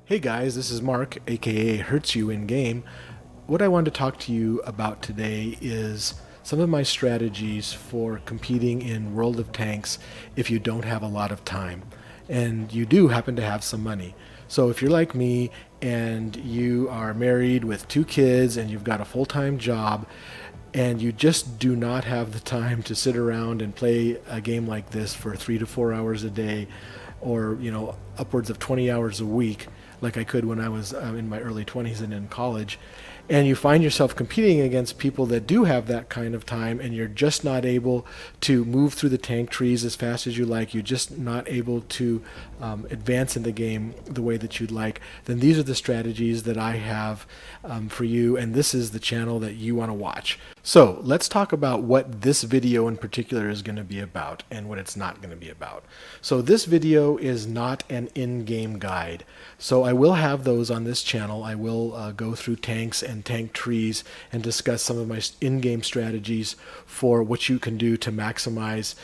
Hey guys, this is Mark, aka Hurts You in Game. What I wanted to talk to you about today is some of my strategies for competing in World of Tanks if you don't have a lot of time and you do happen to have some money. So if you're like me and you are married with two kids and you've got a full-time job and you just do not have the time to sit around and play a game like this for 3 to 4 hours a day, or upwards of 20 hours a week, like I could when I was in my early 20s and in college, and you find yourself competing against people that do have that kind of time, and you're just not able to move through the tank trees as fast as you like, you're just not able to advance in the game the way that you'd like, then these are the strategies that I have for you, and this is the channel that you want to watch. So let's talk about what this video in particular is going to be about and what it's not going to be about. So this video is not an in-game guide. So I will have those on this channel. I will go through tanks and tank trees and discuss some of my in-game strategies for what you can do to maximize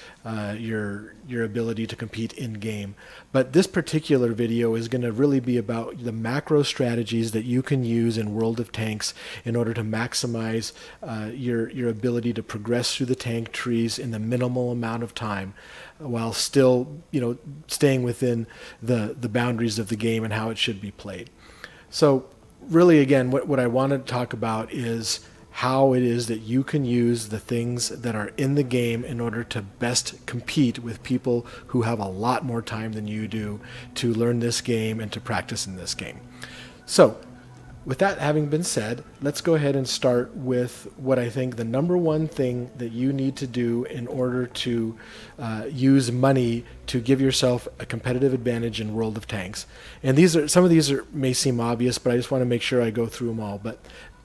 your ability to compete in-game. But this particular video is going to really be about the macro strategies that you can use in World of Tanks in order to maximize your ability to progress through the tank trees in the minimal amount of time, while still staying within the boundaries of the game and how it should be played. So really, again, what I want to talk about is how it is that you can use the things that are in the game in order to best compete with people who have a lot more time than you do to learn this game and to practice in this game. So with that having been said, let's go ahead and start with what I think the number one thing that you need to do in order to use money to give yourself a competitive advantage in World of Tanks. And some of these may seem obvious, but I just want to make sure I go through them all. But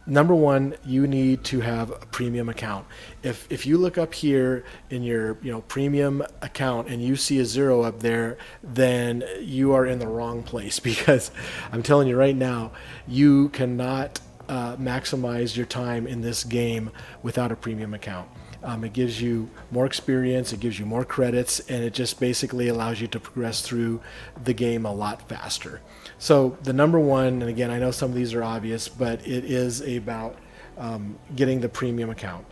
number one, you need to have a premium account. If you look up here in your premium account and you see a 0 up there, then you are in the wrong place, because I'm telling you right now, you cannot maximize your time in this game without a premium account. It gives you more experience, it gives you more credits, and it just basically allows you to progress through the game a lot faster. So the number one, and again, I know some of these are obvious, but it is about getting the premium account.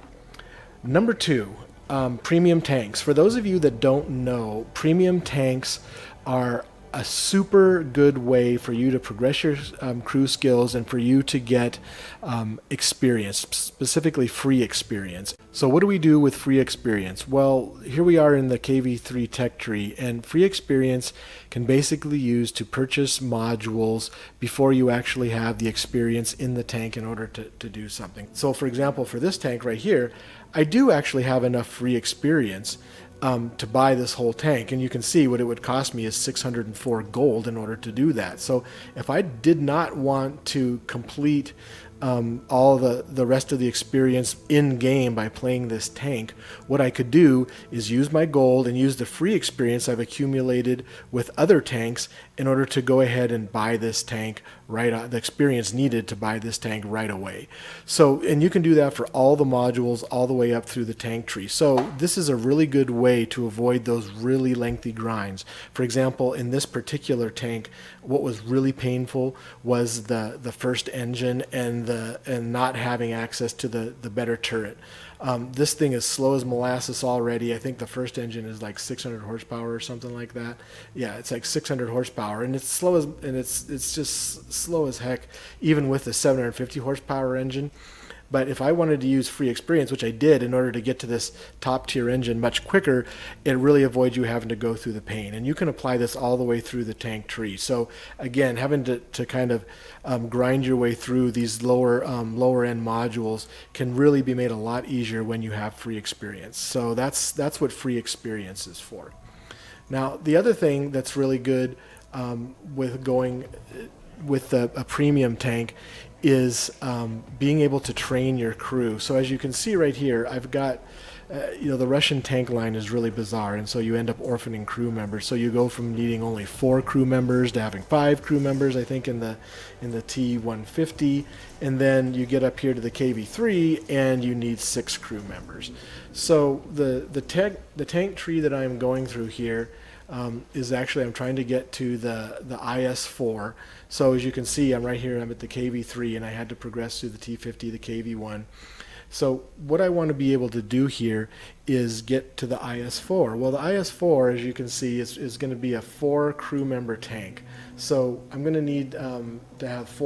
Number two, premium tanks. For those of you that don't know, premium tanks are a super good way for you to progress your crew skills and for you to get experience, specifically free experience. So what do we do with free experience? Well, here we are in the KV3 tech tree, and free experience can basically use to purchase modules before you actually have the experience in the tank in order to do something. So for example, for this tank right here, I do actually have enough free experience to buy this whole tank, and you can see what it would cost me is 604 gold in order to do that. So if I did not want to complete all the rest of the experience in game by playing this tank, what I could do is use my gold and use the free experience I've accumulated with other tanks in order to go ahead and buy this tank the experience needed to buy this tank right away. So, and you can do that for all the modules all the way up through the tank tree. So this is a really good way to avoid those really lengthy grinds. For example, in this particular tank, what was really painful was the first engine and not having access to the better turret. This thing is slow as molasses already. I think the first engine is like 600 horsepower or something like that. Yeah, it's like 600 horsepower, and it's slow it's just slow as heck, even with the 750 horsepower engine. But if I wanted to use free experience, which I did in order to get to this top tier engine much quicker, it really avoids you having to go through the pain. And you can apply this all the way through the tank tree. So again, having to kind of grind your way through these lower end modules can really be made a lot easier when you have free experience. So that's what free experience is for. Now, the other thing that's really good with going with a premium tank is being able to train your crew. So as you can see right here, I've got the Russian tank line is really bizarre, and so you end up orphaning crew members. So you go from needing only 4 crew members to having 5 crew members, I think, in the T150, and then you get up here to the KV3 and you need 6 crew members. So the tank tree that I'm going through here, is actually I'm trying to get to the IS-4. So as you can see, I'm right here. I'm at the KV-3, and I had to progress through the T-50, the KV-1. So what I want to be able to do here is get to the IS-4. Well, the IS-4, as you can see, is going to be a 4 crew member tank. So I'm going to need to have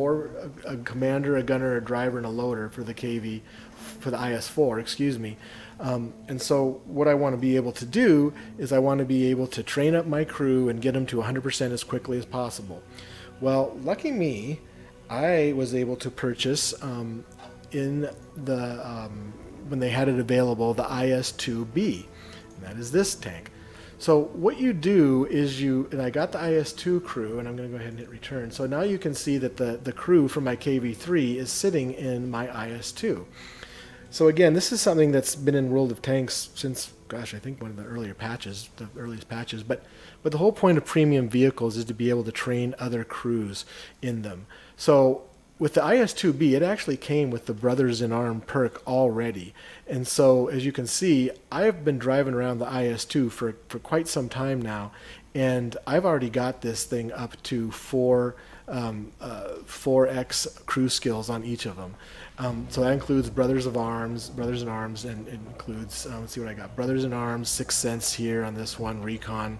a commander, a gunner, a driver, and a loader for the KV, for the IS-4, excuse me. And so what I want to be able to do is I want to be able to train up my crew and get them to 100% as quickly as possible. Well, lucky me, I was able to purchase in the when they had it available, the IS-2B, and that is this tank. So what you do is and I got the IS-2 crew, and I'm going to go ahead and hit return. So now you can see that the crew from my KV-3 is sitting in my IS-2. So again, this is something that's been in World of Tanks since, gosh, I think one of the earliest patches. But the whole point of premium vehicles is to be able to train other crews in them. So with the IS-2B, it actually came with the Brothers in Arms perk already. And so, as you can see, I've been driving around the IS-2 for quite some time now, and I've already got this thing up to 4x crew skills on each of them. So that includes Brothers in Arms, and it includes, let's see what I got, Brothers in Arms, Sixth Sense here on this one, Recon,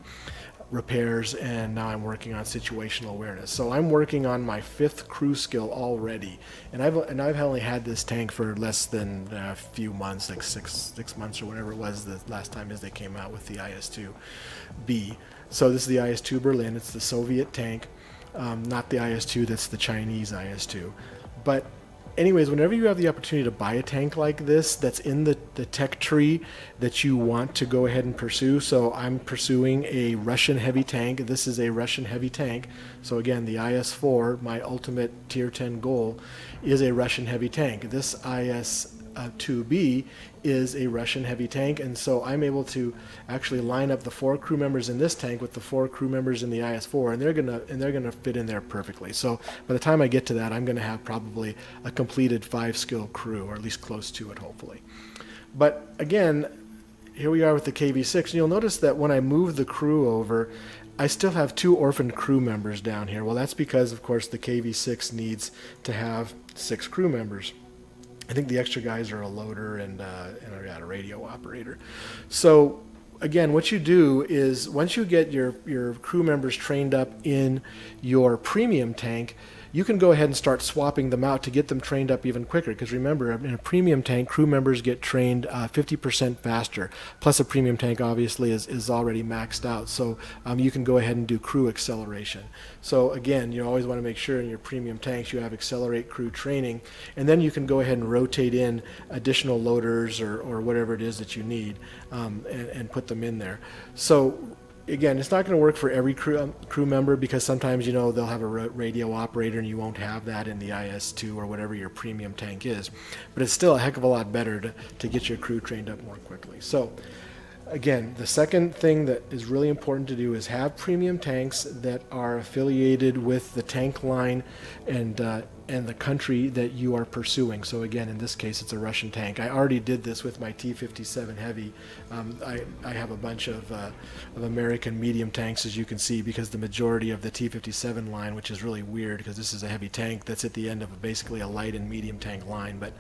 Repairs, and now I'm working on situational awareness. So I'm working on my 5th crew skill already, and I've only had this tank for less than a few months, like six months or whatever it was the last time as they came out with the IS-2B. So this is the IS-2 Berlin. It's the Soviet tank, not the IS-2 that's the Chinese IS-2. But anyways, whenever you have the opportunity to buy a tank like this that's in the tech tree that you want to go ahead and pursue, so I'm pursuing a Russian heavy tank. This is a Russian heavy tank. So again, the IS-4, my ultimate tier 10 goal, is a Russian heavy tank. This IS-2B is a Russian heavy tank, and so I'm able to actually line up the 4 crew members in this tank with the 4 crew members in the IS-4, and they're gonna fit in there perfectly. So by the time I get to that, I'm gonna have probably a completed 5-skill crew, or at least close to it, hopefully. But again, here we are with the KV-6, and you'll notice that when I move the crew over, I still have 2 orphaned crew members down here. Well, that's because, of course, the KV-6 needs to have 6 crew members. I think the extra guys are a loader and a radio operator. So again, what you do is once you get your crew members trained up in your premium tank, you can go ahead and start swapping them out to get them trained up even quicker. Because remember, in a premium tank, crew members get trained 50% faster. Plus, a premium tank obviously is already maxed out, so you can go ahead and do crew acceleration. So again, you always want to make sure in your premium tanks you have accelerate crew training, and then you can go ahead and rotate in additional loaders or whatever it is that you need, and put them in there. So again, it's not going to work for every crew member, because sometimes they'll have a radio operator and you won't have that in the IS-2 or whatever your premium tank is. But it's still a heck of a lot better to get your crew trained up more quickly. So again, the second thing that is really important to do is have premium tanks that are affiliated with the tank line and the country that you are pursuing. So again, in this case, it's a Russian tank. I already did this with my T-57 Heavy. I have a bunch of American medium tanks, as you can see, because the majority of the T-57 line, which is really weird because this is a heavy tank that's at the end of basically a light and medium tank line. But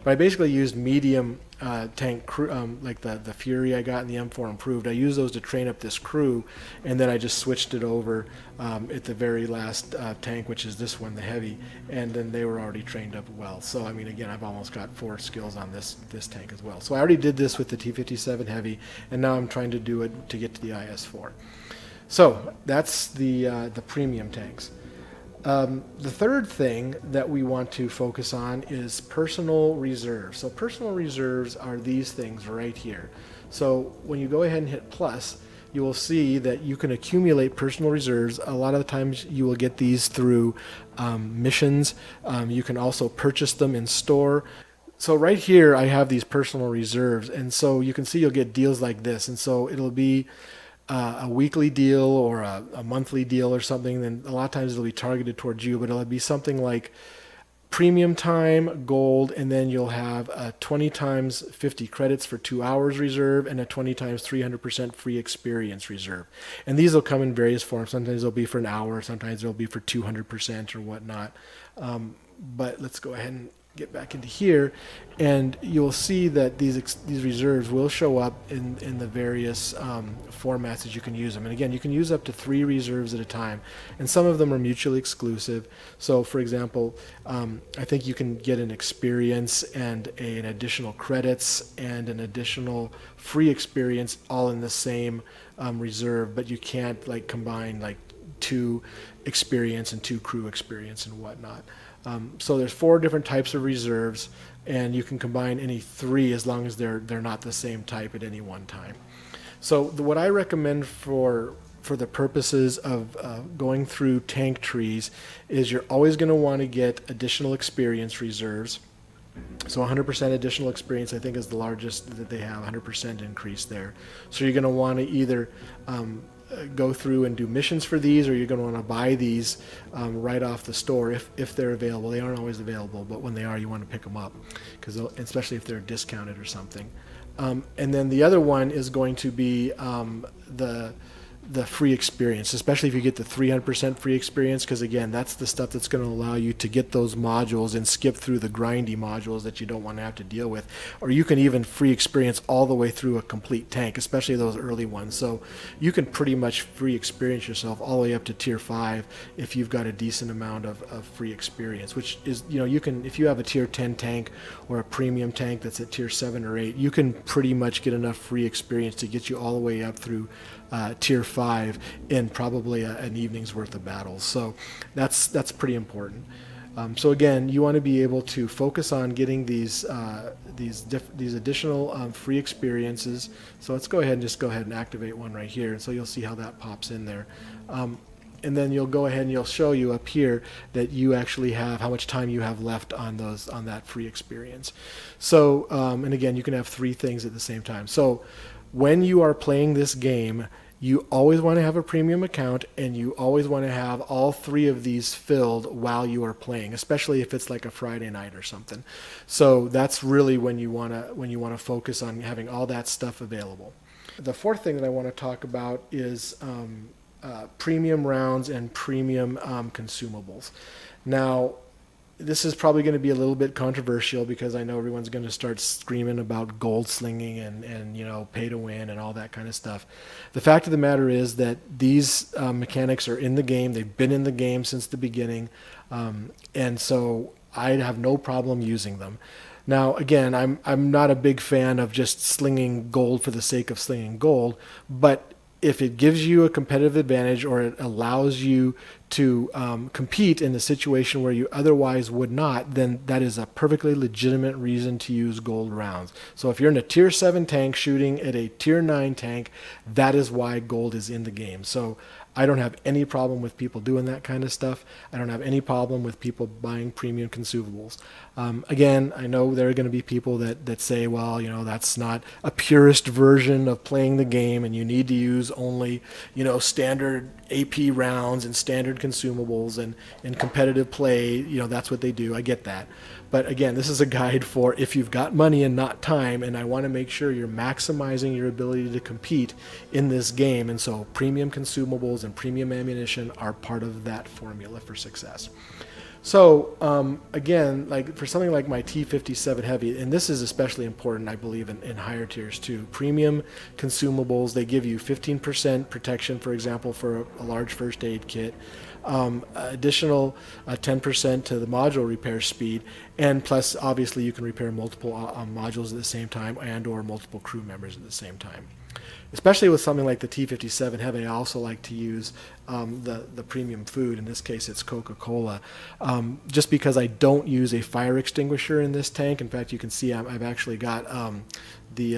I basically used medium tank crew, like the Fury I got in the M4 Improved. I used those to train up this crew, and then I just switched it over at the very last tank, which is this one, the Heavy, and then they were already trained up well. So I mean, again, I've almost got 4 skills on this tank as well. So I already did this with the T-57 Heavy, and now I'm trying to do it to get to the IS-4. So that's the premium tanks. The third thing that we want to focus on is personal reserves. So personal reserves are these things right here. So when you go ahead and hit plus, you will see that you can accumulate personal reserves. A lot of the times you will get these through missions. You can also purchase them in store. So right here I have these personal reserves, and so you can see you'll get deals like this, and so it'll be a weekly deal or a monthly deal or something. Then a lot of times it'll be targeted towards you, but it'll be something like premium time, gold, and then you'll have a 20 times 50 credits for 2 hours reserve and a 20 times 300% free experience reserve. And these will come in various forms. Sometimes they'll be for an hour, sometimes they'll be for 200% or whatnot. But let's go ahead and get back into here, and you'll see that these reserves will show up in the various formats that you can use them. And again, you can use up to 3 reserves at a time, and some of them are mutually exclusive. So for example, I think you can get an experience and an additional credits and an additional free experience all in the same reserve, but you can't like combine like 2 experience and 2 crew experience and whatnot. So there's 4 different types of reserves, and you can combine any 3 as long as they're not the same type at any one time. So what I recommend for the purposes of going through tank trees is you're always going to want to get additional experience reserves. So 100% additional experience, I think, is the largest that they have, 100% increase there. So you're going to want to either go through and do missions for these, or you're going to want to buy these right off the store if they're available. They aren't always available, but when they are, you want to pick them up, because especially if they're discounted or something. And then the other one is going to be the free experience, especially if you get the 300% free experience, because again, that's the stuff that's going to allow you to get those modules and skip through the grindy modules that you don't want to have to deal with. Or you can even free experience all the way through a complete tank, especially those early ones. So you can pretty much free experience yourself all the way up to tier 5 if you've got a decent amount of free experience, which is, you can, if you have a tier 10 tank or a premium tank that's at tier 7 or 8, you can pretty much get enough free experience to get you all the way up through tier 5 in probably an evening's worth of battles. So that's pretty important. So again, you want to be able to focus on getting these additional free experiences. So let's go ahead and activate one right here. So you'll see how that pops in there. And then you'll go ahead and you'll show you up here that you actually have how much time you have left on that free experience. So and again, you can have 3 things at the same time. So when you are playing this game, you always want to have a premium account, and you always want to have all 3 of these filled while you are playing, especially if it's like a Friday night or something. So that's really when you want to focus on having all that stuff available. The 4th thing that I want to talk about is premium rounds and premium consumables. Now, this is probably going to be a little bit controversial, because I know everyone's going to start screaming about gold slinging and pay to win and all that kind of stuff. The fact of the matter is that these mechanics are in the game. They've been in the game since the beginning, and so I have no problem using them. Now, again, I'm not a big fan of just slinging gold for the sake of slinging gold, but if it gives you a competitive advantage, or it allows you to compete in a situation where you otherwise would not, then that is a perfectly legitimate reason to use gold rounds. So if you're in a tier 7 tank shooting at a tier 9 tank, that is why gold is in the game. So I don't have any problem with people doing that kind of stuff. I don't have any problem with people buying premium consumables. Again, I know there are going to be people that say, well, that's not a purist version of playing the game, and you need to use only, standard AP rounds and standard consumables, and in competitive play, that's what they do. I get that. But again, this is a guide for if you've got money and not time, and I want to make sure you're maximizing your ability to compete in this game. And so premium consumables and premium ammunition are part of that formula for success. So again, like for something like my T57 Heavy, and this is especially important, I believe, in higher tiers too, premium consumables, they give you 15% protection, for example, for a large first aid kit, additional 10% to the module repair speed, and plus obviously you can repair multiple modules at the same time and or multiple crew members at the same time. Especially with something like the T57 Heavy, I also like to use the premium food. In this case, it's Coca-Cola. Just because I don't use a fire extinguisher in this tank. In fact, you can see I've actually got the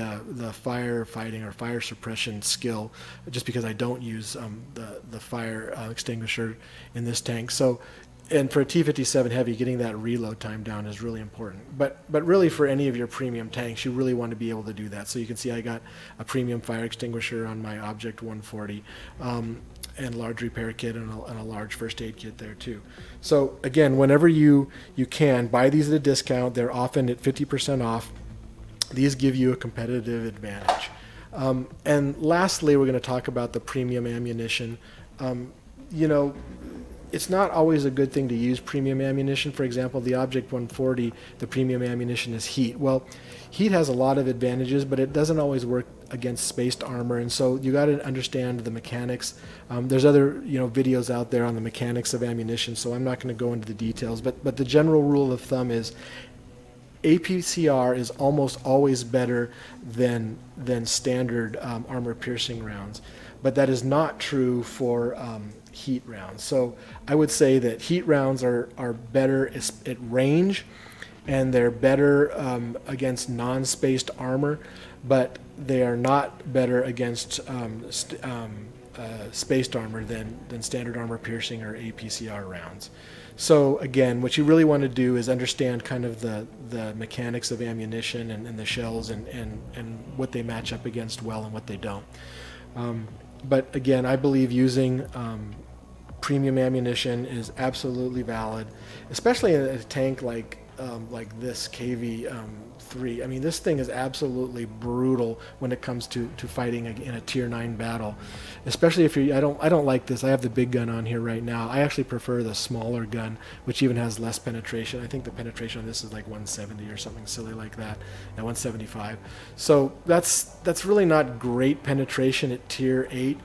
firefighting or fire suppression skill, just because I don't use the fire extinguisher in this tank. So, and for a T57 Heavy, getting that reload time down is really important. But really, for any of your premium tanks, you really want to be able to do that. So you can see I got a premium fire extinguisher on my Object 140. and large repair kit and a large first aid kit there too. So again, whenever you can buy these at a discount, they're often at 50% off. These give you a competitive advantage. And lastly, we're going to talk about the premium ammunition. You know, it's not always a good thing to use premium ammunition. For example, the Object 140, the premium ammunition is heat. Well, heat has a lot of advantages, but it doesn't always work against spaced armor, and so you got to understand the mechanics. There's other videos out there on the mechanics of ammunition, so I'm not going to go into the details. But the general rule of thumb is APCR is almost always better than standard armor-piercing rounds, but that is not true for heat rounds. So I would say that heat rounds are better at range, and they're better against non-spaced armor, but they are not better against spaced armor than standard armor-piercing or APCR rounds. So again, what you really want to do is understand kind of the mechanics of ammunition and the shells and what they match up against well and what they don't. But again, I believe using premium ammunition is absolutely valid, especially in a tank like this KV-3. I mean, this thing is absolutely brutal when it comes to fighting in a Tier 9 battle, especially if I don't like this. I have the big gun on here right now. I actually prefer the smaller gun, which even has less penetration. I think the penetration on this is like 170 or something silly like that, 175. So that's really not great penetration at Tier 8.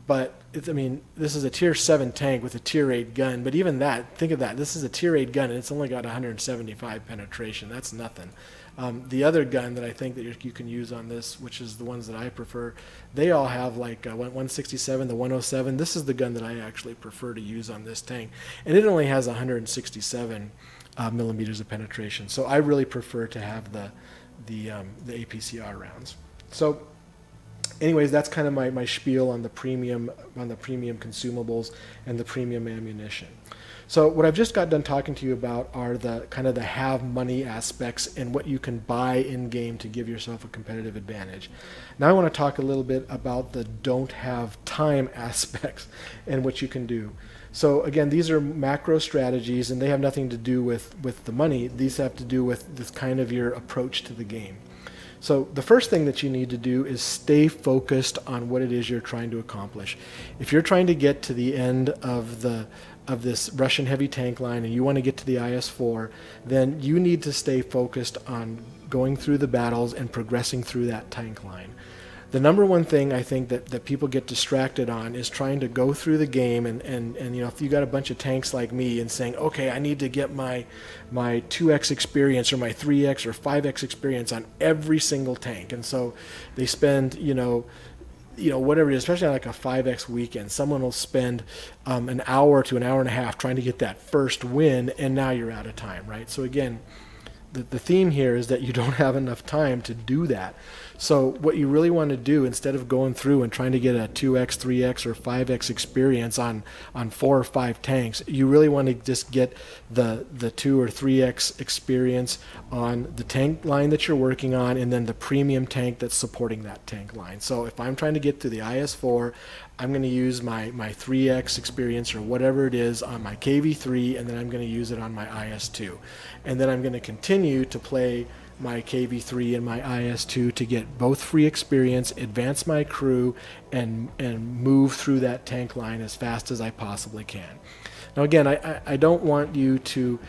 But this is a Tier 7 tank with a Tier 8 gun, but even that, think of that, this is a Tier 8 gun and it's only got 175 penetration. That's nothing. The other gun that I think that you can use on this, which is the ones that I prefer, they all have like 167, the 107. This is the gun that I actually prefer to use on this tank, and it only has 167 millimeters of penetration. So I really prefer to have the APCR rounds. So anyways, that's kind of my spiel on the premium consumables and the premium ammunition. So what I've just got done talking to you about are the kind of the have money aspects and what you can buy in game to give yourself a competitive advantage. Now I want to talk a little bit about the don't have time aspects and what you can do. So again, these are macro strategies and they have nothing to do with the money. These have to do with this kind of your approach to the game. So the first thing that you need to do is stay focused on what it is you're trying to accomplish. If you're trying to get to the end of this Russian heavy tank line and you want to get to the IS-4, then you need to stay focused on going through the battles and progressing through that tank line. The number one thing I think that people get distracted on is trying to go through the game and if you got a bunch of tanks like me and saying, okay, I need to get my 2x experience or my 3x or 5x experience on every single tank. And so they spend, whatever it is, especially on like a 5x weekend, someone will spend an hour to an hour and a half trying to get that first win, and now you're out of time, right? So again, the theme here is that you don't have enough time to do that. So what you really want to do, instead of going through and trying to get a 2x, 3x, or 5x experience on 4 or 5 tanks, you really want to just get the 2 or 3x experience on the tank line that you're working on, and then the premium tank that's supporting that tank line. So if I'm trying to get to the IS-4, I'm going to use my 3x experience or whatever it is on my KV-3, and then I'm going to use it on my IS-2. And then I'm going to continue to play my KV-3 and my IS-2 to get both free experience, advance my crew, and move through that tank line as fast as I possibly can. Now again, I don't want you to,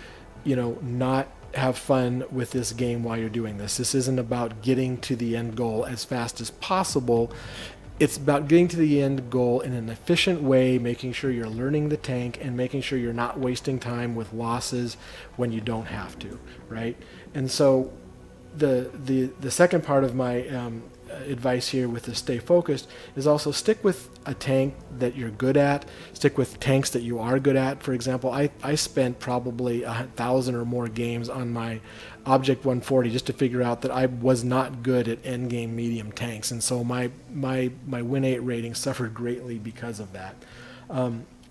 not have fun with this game while you're doing this. This isn't about getting to the end goal as fast as possible. It's about getting to the end goal in an efficient way, making sure you're learning the tank and making sure you're not wasting time with losses when you don't have to, right? And so the second part of my advice here with the stay focused is also stick with a tank that you're good at. Stick with tanks that you are good at. For example, I spent probably 1,000 or more games on my Object 140 just to figure out that I was not good at endgame medium tanks, and so my win 8 rating suffered greatly because of that.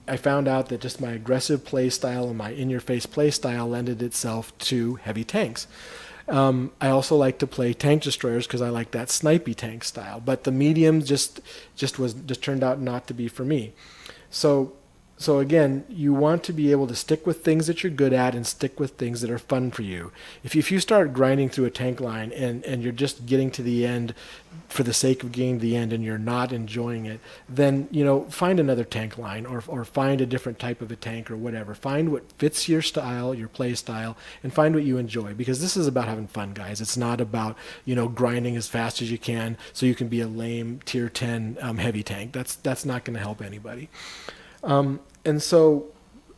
I found out that just my aggressive play style and my in-your-face play style lended itself to heavy tanks. I also like to play tank destroyers because I like that snipey tank style. But the medium just turned out not to be for me. So so again, you want to be able to stick with things that you're good at and stick with things that are fun for you. If you start grinding through a tank line and you're just getting to the end for the sake of getting to the end and you're not enjoying it, then find another tank line or find a different type of a tank or whatever. Find what fits your style, your play style, and find what you enjoy, because this is about having fun, guys. It's not about grinding as fast as you can so you can be a lame tier 10 heavy tank. That's not going to help anybody. And so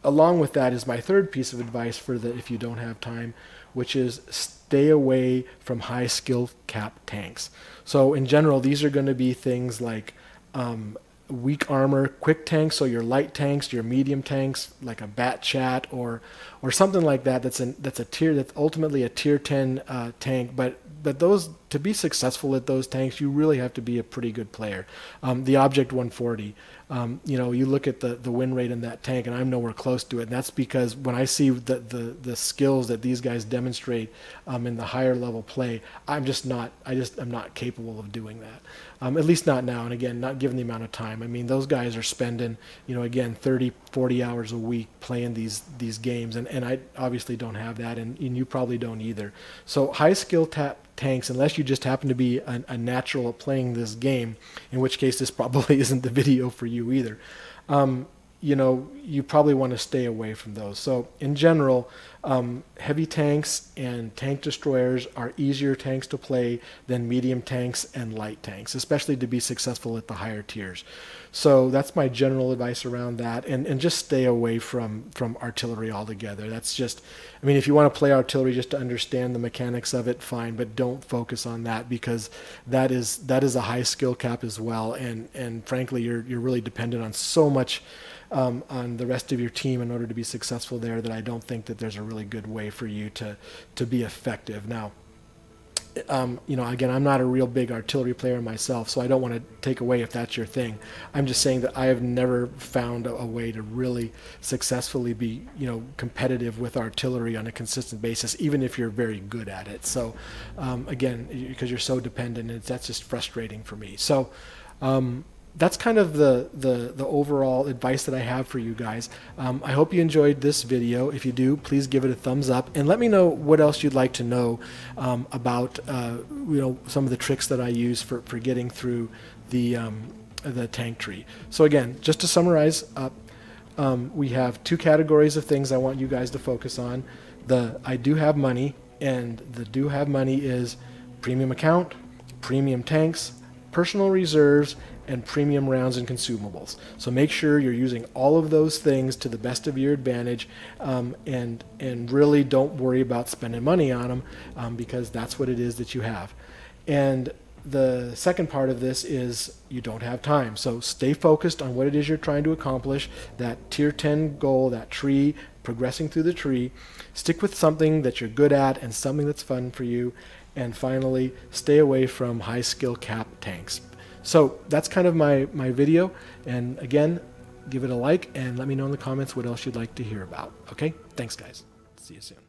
along with that is my third piece of advice for if you don't have time, which is stay away from high skill cap tanks. So in general, these are going to be things like weak armor, quick tanks, so your light tanks, your medium tanks, like a Bat Chat or something like that. That's ultimately a tier 10 tank, but those, to be successful at those tanks, you really have to be a pretty good player. The Object 140, you look at the win rate in that tank, and I'm nowhere close to it. And that's because when I see the skills that these guys demonstrate in the higher level play, I'm not capable of doing that. At least not now, and again, not given the amount of time. I mean, those guys are spending, again, 30, 40 hours a week playing these games, and I obviously don't have that, and you probably don't either. So high skill tanks, unless you just happen to be a natural at playing this game, in which case this probably isn't the video for you either. You probably want to stay away from those. So in general, heavy tanks and tank destroyers are easier tanks to play than medium tanks and light tanks, especially to be successful at the higher tiers. So that's my general advice around that, and just stay away from artillery altogether. That's just, if you want to play artillery just to understand the mechanics of it, fine, but don't focus on that, because that is a high skill cap as well, and frankly, you're really dependent on so much on the rest of your team in order to be successful there, that I don't think that there's a really good way for you to be effective. Now, again, I'm not a real big artillery player myself, so I don't want to take away if that's your thing. I'm just saying that I have never found a way to really successfully be, competitive with artillery on a consistent basis, even if you're very good at it. So, again, because you're so dependent, that's just frustrating for me. So, that's kind of the overall advice that I have for you guys. I hope you enjoyed this video. If you do, please give it a thumbs up, and let me know what else you'd like to know about some of the tricks that I use for getting through the tank tree. So again, just to summarize up, we have two categories of things I want you guys to focus on. I do have money, and the do have money is premium account, premium tanks, personal reserves, and premium rounds and consumables. So make sure you're using all of those things to the best of your advantage, and really don't worry about spending money on them, because that's what it is that you have. And the second part of this is you don't have time. So stay focused on what it is you're trying to accomplish, that tier 10 goal, that tree, progressing through the tree. Stick with something that you're good at and something that's fun for you. And finally, stay away from high skill cap tanks. So that's kind of my video, and again, give it a like and let me know in the comments what else you'd like to hear about. Okay, thanks guys, see you soon.